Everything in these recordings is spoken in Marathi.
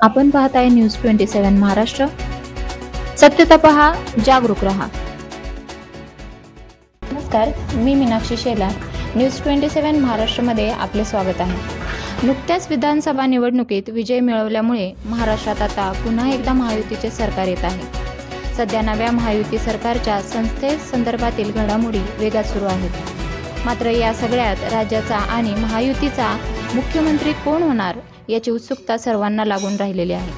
आपण पाहत आहे न्यूज 27 महाराष्ट्र. सत्यता पहा, जागरूक रहा. नमस्कार, मी मीनाक्षी शेलार. न्यूज 27 महाराष्ट्रमध्ये आपले स्वागत आहे. नुकत्याच विधानसभा निवडणुकीत विजय मिळवल्यामुळे महाराष्ट्रात आता पुन्हा एकदा महायुतीचे सरकार येत आहे. सध्या नव्या महायुती सरकारच्या संस्थेसंदर्भातील घडामोडी वेगात सुरू आहेत. मात्र या सगळ्यात राज्याचा आणि महायुतीचा मुख्यमंत्री कोण होणार याची उत्सुकता सर्वांना लागून राहिलेली आहे.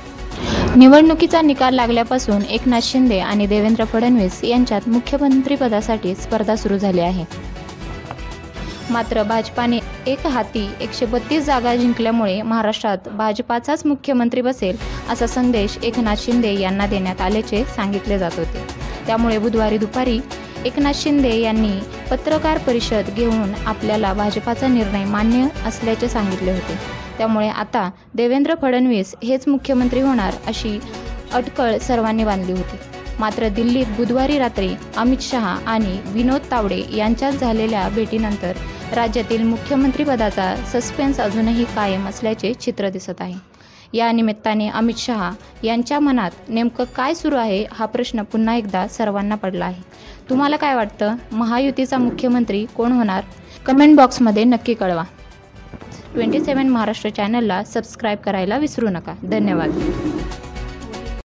निवडणुकीचा निकाल लागल्यापासून एकनाथ शिंदे आणि देवेंद्र फडणवीस यांच्यात मुख्यमंत्रीपदासाठी स्पर्धा सुरू झाली आहे. मात्र भाजपाने एक हाती 132 जागा जिंकल्यामुळे महाराष्ट्रात भाजपाचाच मुख्यमंत्री बसेल असा संदेश एकनाथ शिंदे यांना देण्यात आल्याचे सांगितले जात होते. त्यामुळे बुधवारी दुपारी एकनाथ शिंदे यांनी पत्रकार परिषद घेऊन आपल्याला भाजपाचा निर्णय मान्य असल्याचे सांगितले होते. त्यामुळे आता देवेंद्र फडणवीस हेच मुख्यमंत्री होणार अशी अटकळ सर्वांनी बांधली होती. मात्र दिल्लीत बुधवारी रात्री अमित शहा आणि विनोद तावडे यांच्यात झालेल्या भेटीनंतर राज्यातील मुख्यमंत्रीपदाचा सस्पेन्स अजूनही कायम असल्याचे चित्र दिसत आहे. या निमित्ताने अमित शहा यांच्या मनात नेमकं काय सुरू आहे हा प्रश्न पुन्हा एकदा सर्वांना पडला आहे. तुम्हाला काय वाटतं, महायुतीचा मुख्यमंत्री कोण होणार? कमेंट बॉक्समध्ये नक्की कळवा. 27 महाराष्ट्र चॅनलला सबस्क्राईब करायला विसरू नका. धन्यवाद.